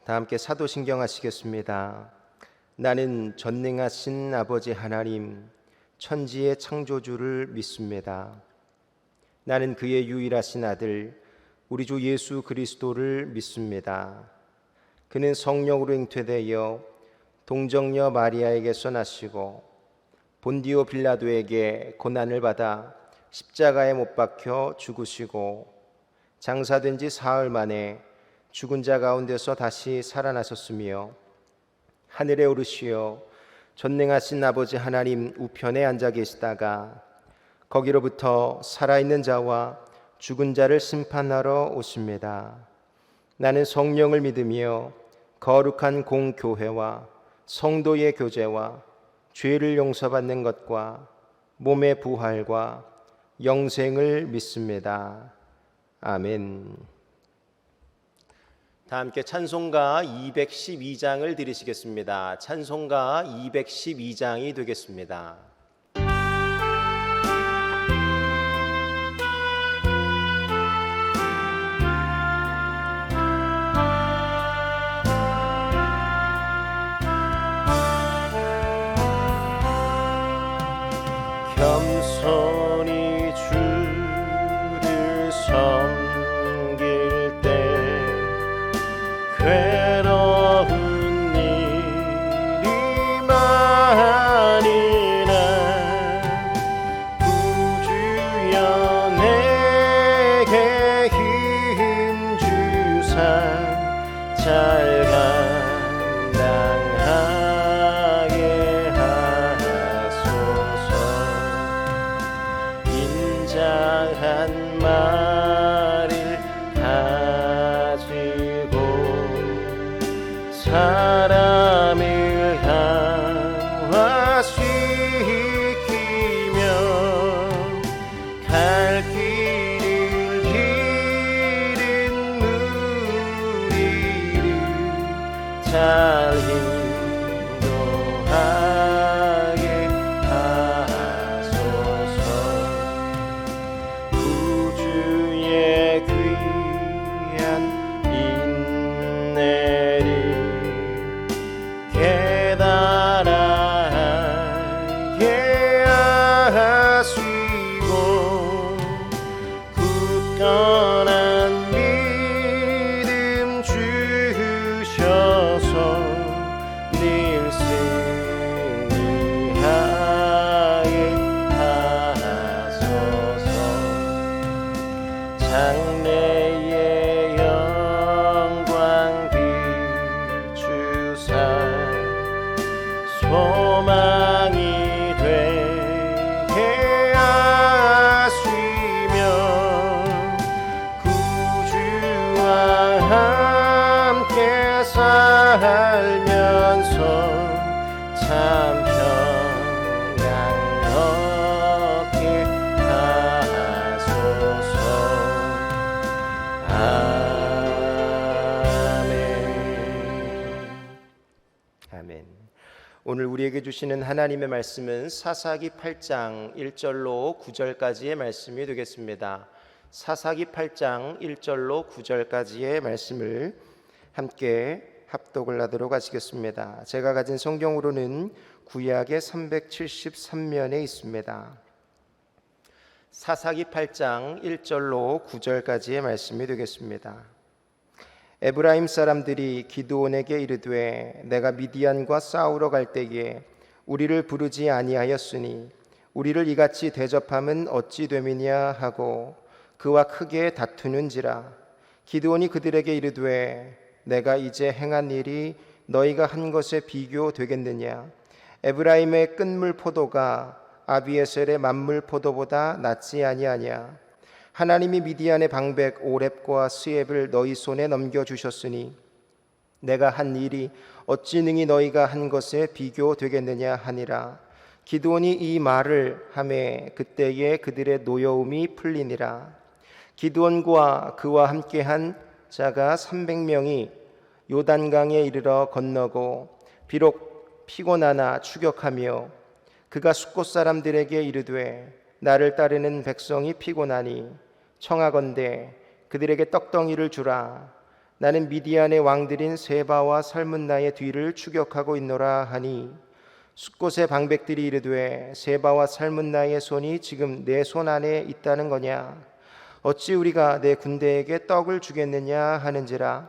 다 함께 사도신경 하시겠습니다. 나는 전능하신 아버지 하나님, 천지의 창조주를 믿습니다. 나는 그의 유일하신 아들, 우리 주 예수 그리스도를 믿습니다. 그는 성령으로 잉태되어 동정녀 마리아에게서 나시고 본디오 빌라도에게 고난을 받아 십자가에 못 박혀 죽으시고 장사된 지 사흘 만에 죽은 자 가운데서 다시 살아나셨으며 하늘에 오르시어 전능하신 아버지 하나님 우편에 앉아 계시다가 거기로부터 살아있는 자와 죽은 자를 심판하러 오십니다. 나는 성령을 믿으며 거룩한 공교회와 성도의 교제와 죄를 용서받는 것과 몸의 부활과 영생을 믿습니다. 아멘. 다 함께 찬송가 212장을 드리시겠습니다. 찬송가 212장이 되겠습니다. 겸손히 주를 섬길 때 괴로운 일이 많으나 구주여 내게 힘 주사 잘 감당하게 하소서. 인자한 말을 가지고 사람을 강화시키며 갈 길을 잃은 무리를 잘 인도하게 하소서. 구주의 귀한 인내를 깨달아게 하시고 굳건한 믿음 주셔서 늘 승리하게 하소서. 장래의 영광 비추사 소망이 되게 하시며 구주와 함께 살면서 참 평강 얻게 하소서. 아멘. 아멘. 오늘 우리에게 주시는 하나님의 말씀은 사사기 8장 1절로 9절까지의 말씀이 되겠습니다. 사사기 8장 1절로 9절까지의 말씀을 함께 합독을 하도록 하시겠습니다. 제가 가진 성경으로는 구약의 373면에 있습니다. 사사기 8장 1절로 9절까지의 말씀이 되겠습니다. 에브라임 사람들이 기드온에게 이르되 내가 미디안과 싸우러 갈 때에 우리를 부르지 아니하였으니 우리를 이같이 대접함은 어찌 됨이냐 하고 그와 크게 다투는지라. 기드온이 그들에게 이르되 내가 이제 행한 일이 너희가 한 것에 비교되겠느냐. 에브라임의 끈물 포도가 아비에셀의 만물 포도보다 낫지 아니하냐. 하나님이 미디안의 방백 오렙과 스엡을 너희 손에 넘겨주셨으니 내가 한 일이 어찌 능히 너희가 한 것에 비교되겠느냐 하니라. 기드온이 이 말을 하매 그때에 그들의 노여움이 풀리니라. 기드온과 그와 함께한 자가 300명이 요단강에 이르러 건너고 비록 피곤하나 추격하며 그가 숫곳 사람들에게 이르되 나를 따르는 백성이 피곤하니 청하건대 그들에게 떡덩이를 주라. 나는 미디안의 왕들인 세바와 살문나의 뒤를 추격하고 있노라 하니 숫곳의 방백들이 이르되 세바와 살문나의 손이 지금 내 손 안에 있다는 거냐? 어찌 우리가 내 군대에게 떡을 주겠느냐 하는지라.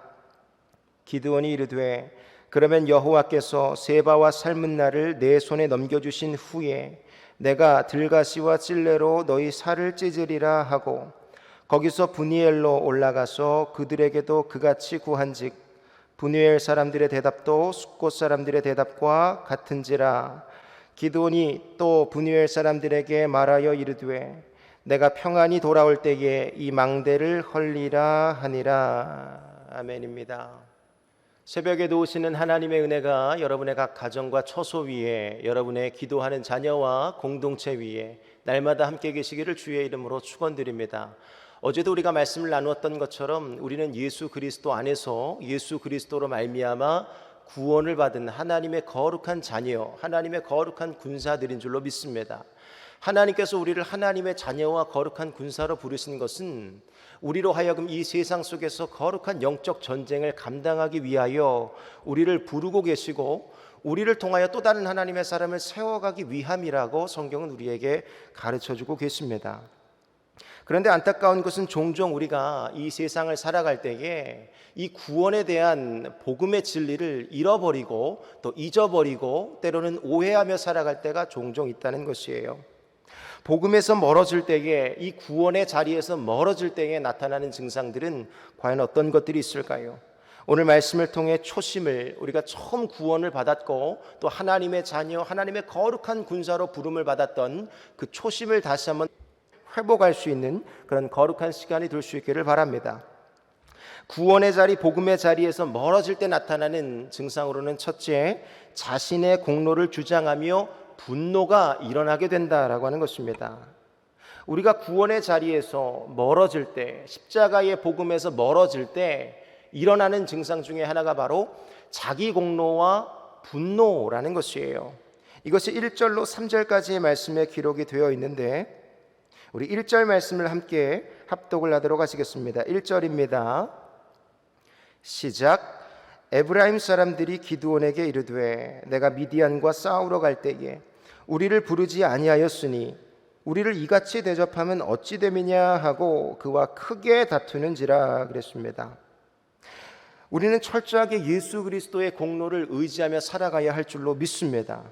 기드온이 이르되 그러면 여호와께서 세바와 살문나를 내 손에 넘겨주신 후에 내가 들가시와 찔레로 너희 살을 찢으리라 하고 거기서 브니엘로 올라가서 그들에게도 그같이 구한즉 브니엘 사람들의 대답도 숫곳 사람들의 대답과 같은지라. 기드온이 또 브니엘 사람들에게 말하여 이르되 내가 평안히 돌아올 때에 이 망대를 헐리라 하니라. 아멘입니다. 새벽에도 오시는 하나님의 은혜가 여러분의 각 가정과 처소 위에, 여러분의 기도하는 자녀와 공동체 위에 날마다 함께 계시기를 주의 이름으로 축원드립니다. 어제도 우리가 말씀을 나누었던 것처럼 우리는 예수 그리스도 안에서 예수 그리스도로 말미암아 구원을 받은 하나님의 거룩한 자녀, 하나님의 거룩한 군사들인 줄로 믿습니다. 하나님께서 우리를 하나님의 자녀와 거룩한 군사로 부르신 것은 우리로 하여금 이 세상 속에서 거룩한 영적 전쟁을 감당하기 위하여 우리를 부르고 계시고 우리를 통하여 또 다른 하나님의 사람을 세워가기 위함이라고 성경은 우리에게 가르쳐주고 계십니다. 그런데 안타까운 것은 종종 우리가 이 세상을 살아갈 때에 이 구원에 대한 복음의 진리를 잃어버리고 또 잊어버리고 때로는 오해하며 살아갈 때가 종종 있다는 것이에요. 복음에서 멀어질 때에, 이 구원의 자리에서 멀어질 때에 나타나는 증상들은 과연 어떤 것들이 있을까요? 오늘 말씀을 통해 초심을, 우리가 처음 구원을 받았고 또 하나님의 자녀, 하나님의 거룩한 군사로 부름을 받았던 그 초심을 다시 한번 회복할 수 있는 그런 거룩한 시간이 될 수 있기를 바랍니다. 구원의 자리, 복음의 자리에서 멀어질 때 나타나는 증상으로는 첫째, 자신의 공로를 주장하며 분노가 일어나게 된다라고 하는 것입니다. 우리가 구원의 자리에서 멀어질 때, 십자가의 복음에서 멀어질 때 일어나는 증상 중에 하나가 바로 자기 공로와 분노라는 것이에요. 이것이 1절로 3절까지의 말씀에 기록이 되어 있는데 우리 1절 말씀을 함께 합독을 하도록 하시겠습니다. 1절입니다. 시작. 에브라임 사람들이 기드온에게 이르되 내가 미디안과 싸우러 갈 때에 우리를 부르지 아니하였으니 우리를 이같이 대접하면 어찌 됨이냐 하고 그와 크게 다투는지라 그랬습니다. 우리는 철저하게 예수 그리스도의 공로를 의지하며 살아가야 할 줄로 믿습니다.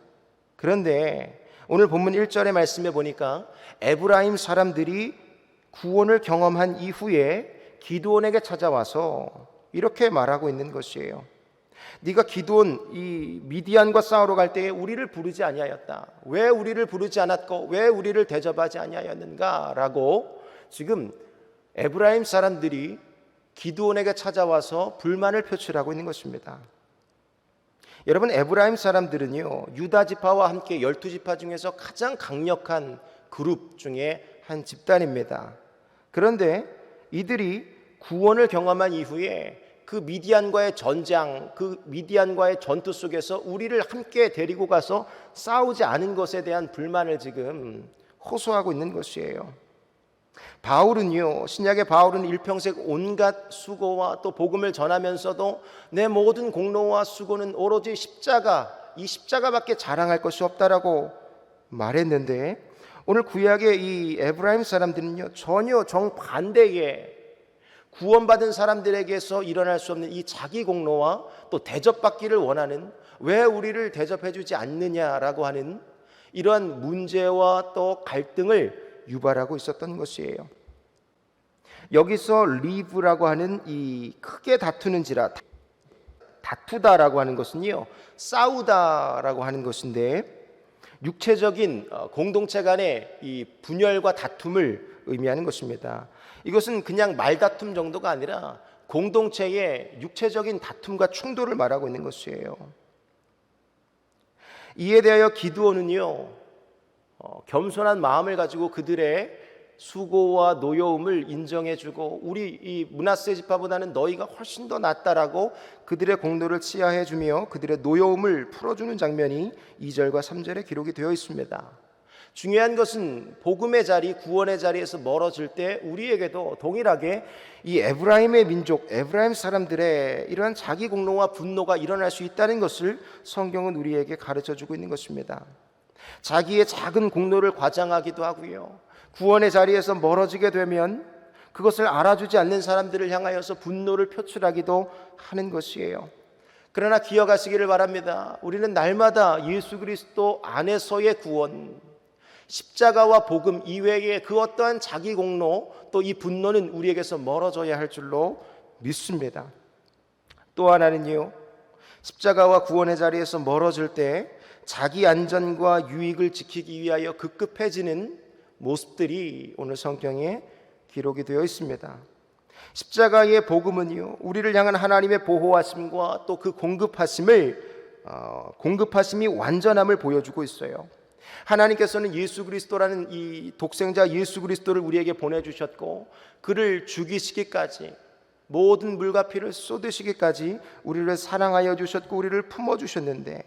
그런데 오늘 본문 1절의 말씀에 보니까 에브라임 사람들이 구원을 경험한 이후에 기드온에게 찾아와서 이렇게 말하고 있는 것이에요. 네가 기드온 이 미디안과 싸우러 갈 때에 우리를 부르지 아니하였다. 왜 우리를 부르지 않았고 왜 우리를 대접하지 아니하였는가? 라고 지금 에브라임 사람들이 기드온에게 찾아와서 불만을 표출하고 있는 것입니다. 여러분, 에브라임 사람들은요, 유다 지파와 함께 12지파 중에서 가장 강력한 그룹 중에 한 집단입니다. 그런데 이들이 구원을 경험한 이후에 그 미디안과의 전장, 그 미디안과의 전투 속에서 우리를 함께 데리고 가서 싸우지 않은 것에 대한 불만을 지금 호소하고 있는 것이에요. 바울은요, 신약의 바울은 일평생 온갖 수고와 또 복음을 전하면서도 내 모든 공로와 수고는 오로지 십자가, 이 십자가밖에 자랑할 것이 없다라고 말했는데 오늘 구약의 이 에브라임 사람들은요, 전혀 정반대의 구원받은 사람들에게서 일어날 수 없는 이 자기 공로와 또 대접받기를 원하는, 왜 우리를 대접해주지 않느냐라고 하는 이러한 문제와 또 갈등을 유발하고 있었던 것이에요. 여기서 리브라고 하는 이 크게 다투는지라, 다투다라고 하는 것은요, 싸우다라고 하는 것인데 육체적인 공동체 간의 이 분열과 다툼을 의미하는 것입니다. 이것은 그냥 말다툼 정도가 아니라 공동체의 육체적인 다툼과 충돌을 말하고 있는 것이에요. 이에 대하여 기드온은요, 겸손한 마음을 가지고 그들의 수고와 노여움을 인정해주고 우리 이 므낫세 지파보다는 너희가 훨씬 더 낫다라고 그들의 공로를 치하해주며 그들의 노여움을 풀어주는 장면이 2절과 3절에 기록이 되어 있습니다. 중요한 것은 복음의 자리, 구원의 자리에서 멀어질 때 우리에게도 동일하게 이 에브라임의 민족, 에브라임 사람들의 이러한 자기 공로와 분노가 일어날 수 있다는 것을 성경은 우리에게 가르쳐 주고 있는 것입니다. 자기의 작은 공로를 과장하기도 하고요, 구원의 자리에서 멀어지게 되면 그것을 알아주지 않는 사람들을 향하여서 분노를 표출하기도 하는 것이에요. 그러나 기억하시기를 바랍니다. 우리는 날마다 예수 그리스도 안에서의 구원, 십자가와 복음 이외의 그 어떠한 자기 공로, 또 이 분노는 우리에게서 멀어져야 할 줄로 믿습니다. 또 하나는요, 십자가와 구원의 자리에서 멀어질 때 자기 안전과 유익을 지키기 위하여 급급해지는 모습들이 오늘 성경에 기록이 되어 있습니다. 십자가의 복음은요, 우리를 향한 하나님의 보호하심과 또 그 공급하심이 완전함을 보여주고 있어요. 하나님께서는 예수 그리스도라는 이 독생자 예수 그리스도를 우리에게 보내주셨고, 그를 죽이시기까지, 모든 물과 피를 쏟으시기까지 우리를 사랑하여 주셨고 우리를 품어주셨는데,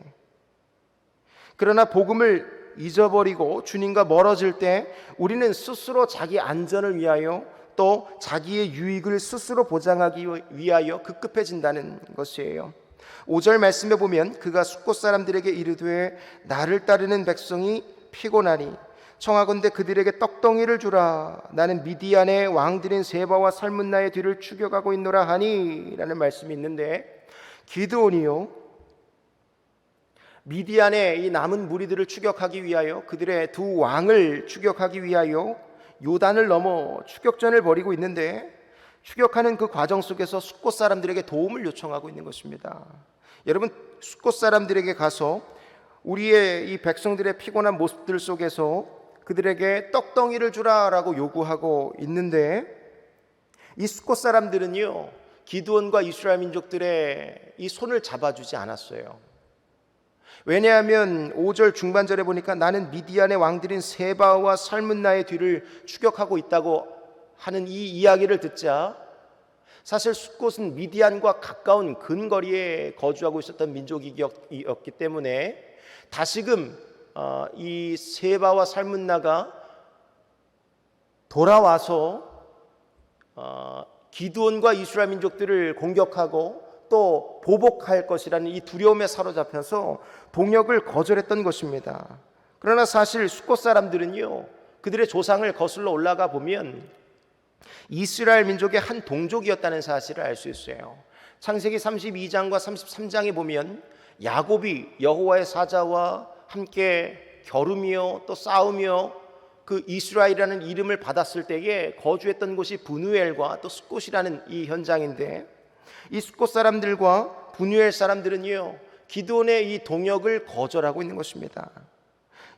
그러나 복음을 잊어버리고 주님과 멀어질 때 우리는 스스로 자기 안전을 위하여 또 자기의 유익을 스스로 보장하기 위하여 급급해진다는 것이에요. 5절 말씀에 보면 그가 숫곳 사람들에게 이르되 나를 따르는 백성이 피곤하니 청하건대 그들에게 떡덩이를 주라. 나는 미디안의 왕들인 세바와 살문나의 뒤를 추격하고 있노라 하니 라는 말씀이 있는데, 기드온이요, 미디안의 이 남은 무리들을 추격하기 위하여, 그들의 두 왕을 추격하기 위하여 요단을 넘어 추격전을 벌이고 있는데, 추격하는 그 과정 속에서 숫곳 사람들에게 도움을 요청하고 있는 것입니다. 여러분, 숫곳 사람들에게 가서 우리의 이 백성들의 피곤한 모습들 속에서 그들에게 떡덩이를 주라라고 요구하고 있는데, 이 숫곳 사람들은요, 기드온과 이스라엘 민족들의 이 손을 잡아주지 않았어요. 왜냐하면 5절 중반절에 보니까 나는 미디안의 왕들인 세바와 살문나의 뒤를 추격하고 있다고 하는 이 이야기를 듣자, 사실 숫곳은 미디안과 가까운 근거리에 거주하고 있었던 민족이었기 때문에 다시금 이 세바와 살문나가 돌아와서 기드온과 이스라엘 민족들을 공격하고 또 보복할 것이라는 이 두려움에 사로잡혀서 동역을 거절했던 것입니다. 그러나 사실 숫곳 사람들은요, 그들의 조상을 거슬러 올라가 보면 이스라엘 민족의 한 동족이었다는 사실을 알 수 있어요. 창세기 32장과 33장에 보면 야곱이 여호와의 사자와 함께 겨루며 또 싸우며 그 이스라엘이라는 이름을 받았을 때에 거주했던 곳이 브누엘과 또 숫곳이라는 이 현장인데, 이 숫곳 사람들과 브누엘 사람들은요, 기드온의 이 동역을 거절하고 있는 것입니다.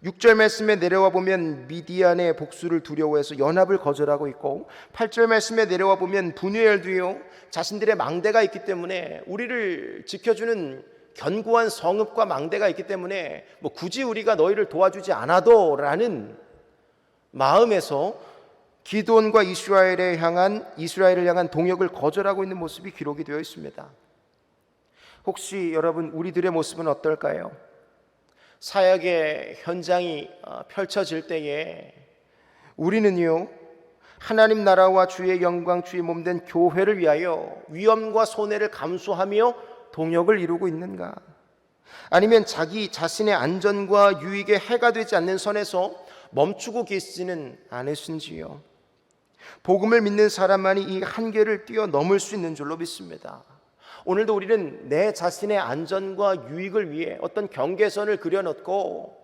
6절 말씀에 내려와 보면 미디안의 복수를 두려워해서 연합을 거절하고 있고, 8절 말씀에 내려와 보면 브누엘도요, 자신들의 망대가 있기 때문에, 우리를 지켜주는 견고한 성읍과 망대가 있기 때문에 뭐 굳이 우리가 너희를 도와주지 않아도 라는 마음에서 기드온과 이스라엘을 향한 동역을 거절하고 있는 모습이 기록이 되어 있습니다. 혹시 여러분, 우리들의 모습은 어떨까요? 사역의 현장이 펼쳐질 때에 우리는요, 하나님 나라와 주의 영광, 주의 몸된 교회를 위하여 위험과 손해를 감수하며 동역을 이루고 있는가? 아니면 자기 자신의 안전과 유익에 해가 되지 않는 선에서 멈추고 계시지는 않으신지요? 복음을 믿는 사람만이 이 한계를 뛰어넘을 수 있는 줄로 믿습니다. 오늘도 우리는 내 자신의 안전과 유익을 위해 어떤 경계선을 그려놓고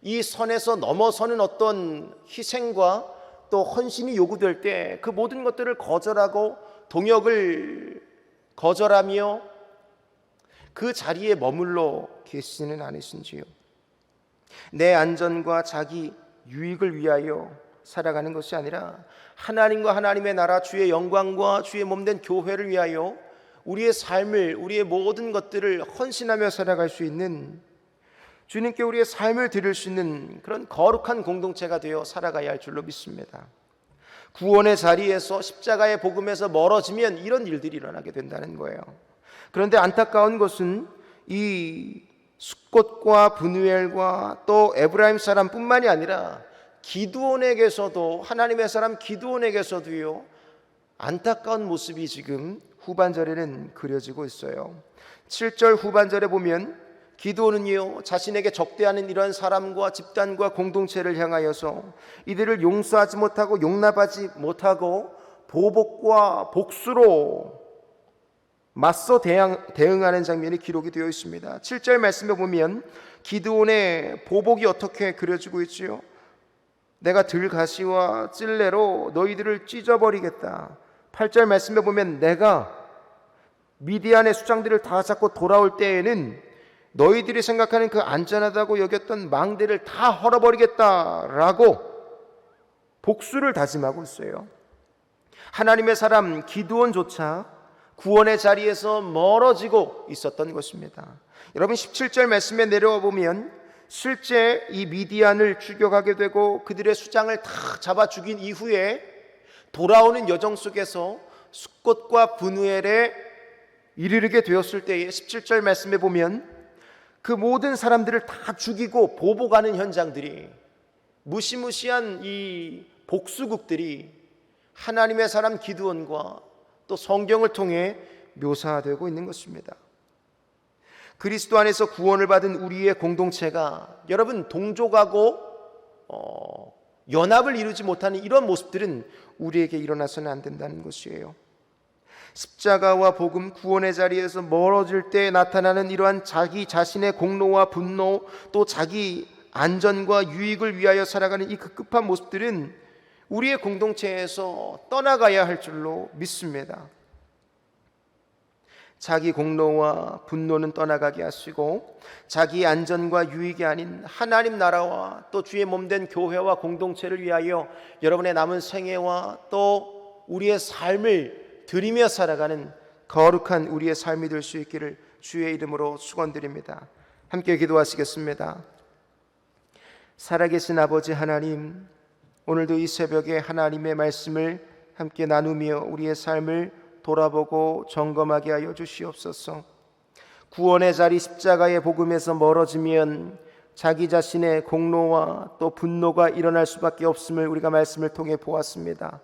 이 선에서 넘어서는 어떤 희생과 또 헌신이 요구될 때 그 모든 것들을 거절하고 동역을 거절하며 그 자리에 머물러 계시지는 않으신지요? 내 안전과 자기 유익을 위하여 살아가는 것이 아니라 하나님과 하나님의 나라, 주의 영광과 주의 몸된 교회를 위하여 우리의 삶을, 우리의 모든 것들을 헌신하며 살아갈 수 있는, 주님께 우리의 삶을 드릴 수 있는 그런 거룩한 공동체가 되어 살아가야 할 줄로 믿습니다. 구원의 자리에서, 십자가의 복음에서 멀어지면 이런 일들이 일어나게 된다는 거예요. 그런데 안타까운 것은 이 숫꽃과 브누엘과 또 에브라임 사람뿐만이 아니라 기드온에게서도, 하나님의 사람 기드온에게서도요, 안타까운 모습이 지금 후반절에는 그려지고 있어요. 7절 후반절에 보면 기드온은요, 자신에게 적대하는 이러한 사람과 집단과 공동체를 향하여서 이들을 용서하지 못하고 용납하지 못하고 보복과 복수로 맞서 대응하는 장면이 기록이 되어 있습니다. 7절 말씀에 보면 기드온의 보복이 어떻게 그려지고 있지요? 내가 들가시와 찔레로 너희들을 찢어버리겠다. 8절 말씀에 보면 내가 미디안의 수장들을 다 잡고 돌아올 때에는 너희들이 생각하는 그 안전하다고 여겼던 망대를 다 헐어버리겠다라고 복수를 다짐하고 있어요. 하나님의 사람 기드온조차 구원의 자리에서 멀어지고 있었던 것입니다. 여러분 17절 말씀에 내려와 보면 실제 이 미디안을 추격하게 되고 그들의 수장을 다 잡아 죽인 이후에 돌아오는 여정 속에서 숫꽃과 브누엘에 이르게 되었을 때에 17절 말씀에 보면 그 모든 사람들을 다 죽이고 보복하는 현장들이, 무시무시한 이 복수극들이 하나님의 사람 기드온과 또 성경을 통해 묘사되고 있는 것입니다. 그리스도 안에서 구원을 받은 우리의 공동체가 여러분 동족하고 연합을 이루지 못하는 이런 모습들은 우리에게 일어나서는 안 된다는 것이에요. 십자가와 복음, 구원의 자리에서 멀어질 때 나타나는 이러한 자기 자신의 공로와 분노, 또 자기 안전과 유익을 위하여 살아가는 이 급급한 모습들은 우리의 공동체에서 떠나가야 할 줄로 믿습니다. 자기 공로와 분노는 떠나가게 하시고 자기 안전과 유익이 아닌 하나님 나라와 또 주의 몸된 교회와 공동체를 위하여 여러분의 남은 생애와 또 우리의 삶을 드리며 살아가는 거룩한 우리의 삶이 될 수 있기를 주의 이름으로 축원드립니다. 함께 기도하시겠습니다. 살아계신 아버지 하나님, 오늘도 이 새벽에 하나님의 말씀을 함께 나누며 우리의 삶을 돌아보고 점검하게 하여 주시옵소서. 구원의 자리 십자가의 복음에서 멀어지면 자기 자신의 공로와 또 분노가 일어날 수밖에 없음을 우리가 말씀을 통해 보았습니다.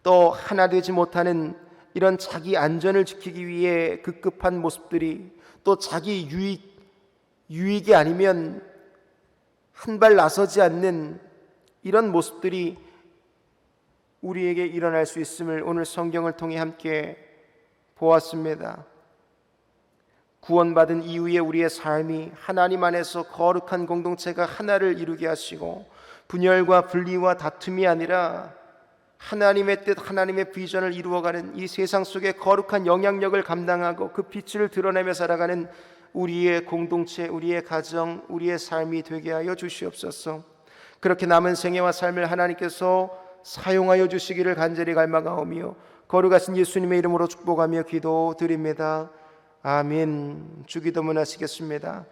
또 하나 되지 못하는 이런 자기 안전을 지키기 위해 급급한 모습들이, 또 자기 유익이 아니면 한 발 나서지 않는 이런 모습들이 우리에게 일어날 수 있음을 오늘 성경을 통해 함께 보았습니다. 구원받은 이후에 우리의 삶이 하나님 안에서 거룩한 공동체가 하나를 이루게 하시고 분열과 분리와 다툼이 아니라 하나님의 뜻, 하나님의 비전을 이루어가는 이 세상 속에 거룩한 영향력을 감당하고 그 빛을 드러내며 살아가는 우리의 공동체, 우리의 가정, 우리의 삶이 되게 하여 주시옵소서. 그렇게 남은 생애와 삶을 하나님께서 사용하여 주시기를 간절히 갈망하오며 거룩하신 예수님의 이름으로 축복하며 기도드립니다. 아멘. 주기도문 하시겠습니다.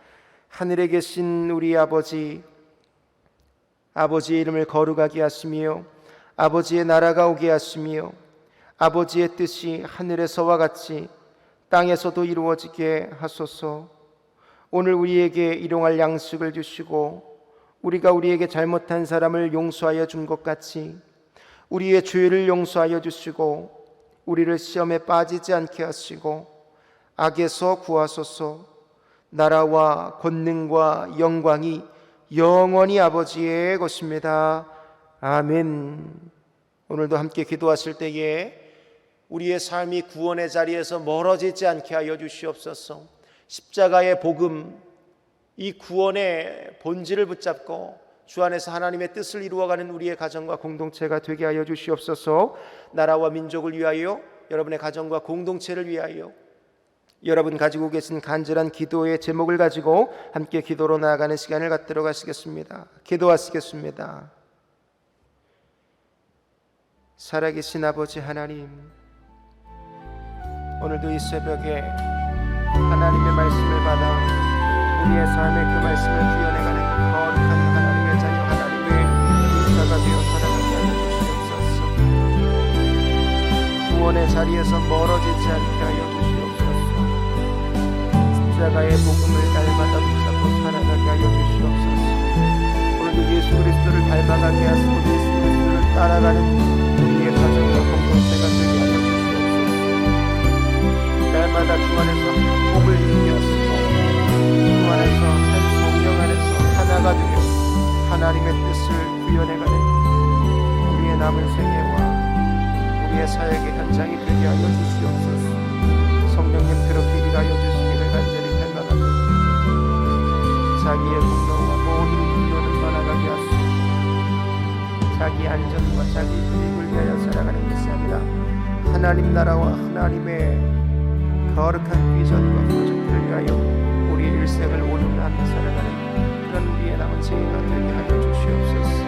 하늘에 계신 우리 아버지, 아버지의 이름을 거룩하게 하시며 아버지의 나라가 오게 하시며 아버지의 뜻이 하늘에서와 같이 땅에서도 이루어지게 하소서. 오늘 우리에게 일용할 양식을 주시고 우리가 우리에게 잘못한 사람을 용서하여 준 것 같이 우리의 죄를 용서하여 주시고 우리를 시험에 빠지지 않게 하시고 악에서 구하소서. 나라와 권능과 영광이 영원히 아버지의 것입니다. 아멘. 오늘도 함께 기도하실 때에 우리의 삶이 구원의 자리에서 멀어지지 않게 하여 주시옵소서. 십자가의 복음, 이 구원의 본질을 붙잡고 주 안에서 하나님의 뜻을 이루어가는 우리의 가정과 공동체가 되게 하여 주시옵소서. 나라와 민족을 위하여, 여러분의 가정과 공동체를 위하여 여러분 가지고 계신 간절한 기도의 제목을 가지고 함께 기도로 나아가는 시간을 갖도록 하시겠습니다. 기도하시겠습니다. 살아계신 아버지 하나님, 오늘도 이 새벽에 하나님의 말씀을 받아 우리의 삶의 그 말씀을 구현해가는 거룩한 하나님의 자녀, 하나님의 인자가 되어 살아가게 하여 주시옵소서. 구원의 자리에서 멀어지지 않게 하여 주시옵소서. 십자가의 복음을 날마다 붙잡고 하여 주시옵소서. 오늘도 예수 그리스도를 닮아가게 하시고 예수 그리스도를 따라가는 우리의 가정과 공동체가 되게 하여 주시옵소서. 날마다 주 안에서 복을 누리게 하시고 주 안에서 한 성령 안에서 하나가 되어 하나님의 뜻을 구현해가는 우리의 남은 생애와 우리의 사역의 현장이 되게 하여 주시옵소서. 성령님 그렇게 일하여 주시기를 간절히 갈망합니다. 자기의 공로와 모든 필요를 떠나가게 하시고 자기 안전과 자기 이익을 위하여 살아가는 것이 아니라 하나님 나라와 하나님의 거룩한 비전과 프로젝트를 위하여 우리의 일생을 온전하게 살아가는 그런 우리의 남은 생애가 되게 하여 주시옵소서.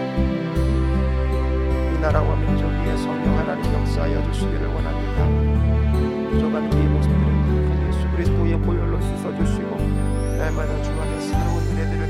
이 나라와 민족 위에 성령 하나님 역사하여 주시기를 원합니다. 부족한 우리의 모습들을 예수 그리스도의 보혈로 씻어주시고 날마다 주 안에 새로운 은혜들을